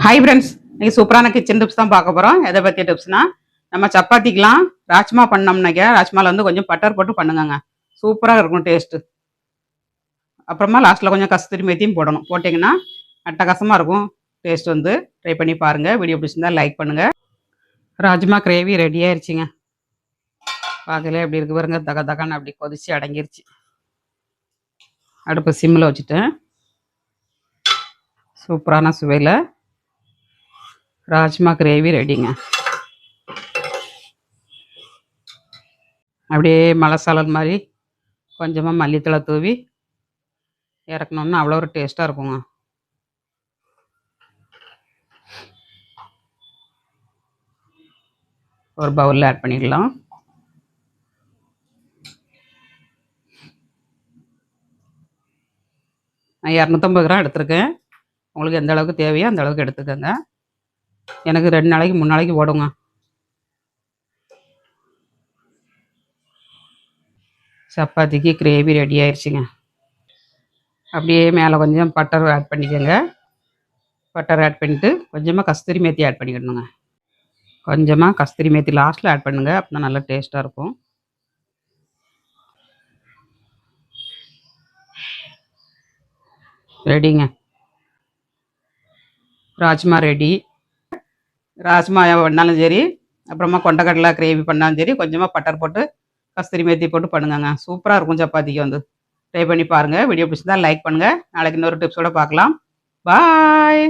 Hi friends, இன்னைக்கு சூப்பரான kitchen tips தான் பார்க்க போகிறோம். எதை பற்றி டிப்ஸ்னா, நம்ம சப்பாத்திக்கெலாம் ராஜ்மா பண்ணோம்னாக்க ராஜ்மாவில் வந்து கொஞ்சம் பட்டர் போட்டு பண்ணுங்கங்க. சூப்பராக இருக்கும் டேஸ்ட்டு. அப்புறமா லாஸ்ட்டில் கொஞ்சம் கஸ்தூரி மேத்தியும் போடணும். போட்டிங்கன்னா அட்டகாசமாக இருக்கும். டேஸ்ட் வந்து ட்ரை பண்ணி பாருங்கள். வீடியோ பிடிச்சிருந்தா லைக் பண்ணுங்கள். ராஜ்மா கிரேவி ரெடி ஆயிடுச்சுங்க. பார்க்கல எப்படி இருக்கு பாருங்க, தக தகன்னு அப்படி கொதிச்சு அடங்கிருச்சு. அடுப்பு சிம்மில் வச்சுட்டேன். சூப்பரான சுவையில் ராஜ்மா கிரேவி ரெடிங்க. அப்படியே மலைசாலல் மாதிரி கொஞ்சமாக மல்லித்தலை தூவி இறக்கணுன்னா அவ்வளோ ஒரு டேஸ்ட்டாக இருக்குங்க. ஒரு பவுலில் ஆட் பண்ணிடலாம். நான் 250 கிராம் எடுத்துருக்கேன். உங்களுக்கு எந்த அளவுக்கு தேவையோ அந்த அளவுக்கு எடுத்துக்கோங்க. எனக்கு 2 நாளைக்கு 3 நாளைக்கு ஓடுங்க. சப்பாத்திக்கு கிரேவி ரெடி ஆயிடுச்சுங்க. அப்படியே மேலே கொஞ்சம் பட்டர் ஆட் பண்ணிக்கோங்க. பட்டர் ஆட் பண்ணிவிட்டு கொஞ்சமாக கஸ்தூரி மேத்தி ஆட் பண்ணிக்கணுங்க. கொஞ்சமாக கஸ்தூரி மேத்தி லாஸ்ட்டில் ஆட் பண்ணுங்கள். அப்போ தான் நல்லா டேஸ்ட்டாக இருக்கும். ரெடிங்க, ராஜ்மா ரெடி. ராஜ்மா பண்ணாலும் சரி, அப்புறமா கொண்டக்கடலை கிரேவி பண்ணாலும் சரி, கொஞ்சமாக பட்டர் போட்டு கஸ்தூரி மேத்தி போட்டு பண்ணுங்கங்க. சூப்பராக இருக்கும் சப்பாத்திக்கு வந்து. ட்ரை பண்ணி பாருங்கள். வீடியோ பிடிச்சிருந்தா லைக் பண்ணுங்கள். நாளைக்கு இன்னொரு டிப்ஸோடு பார்க்கலாம். பாய்.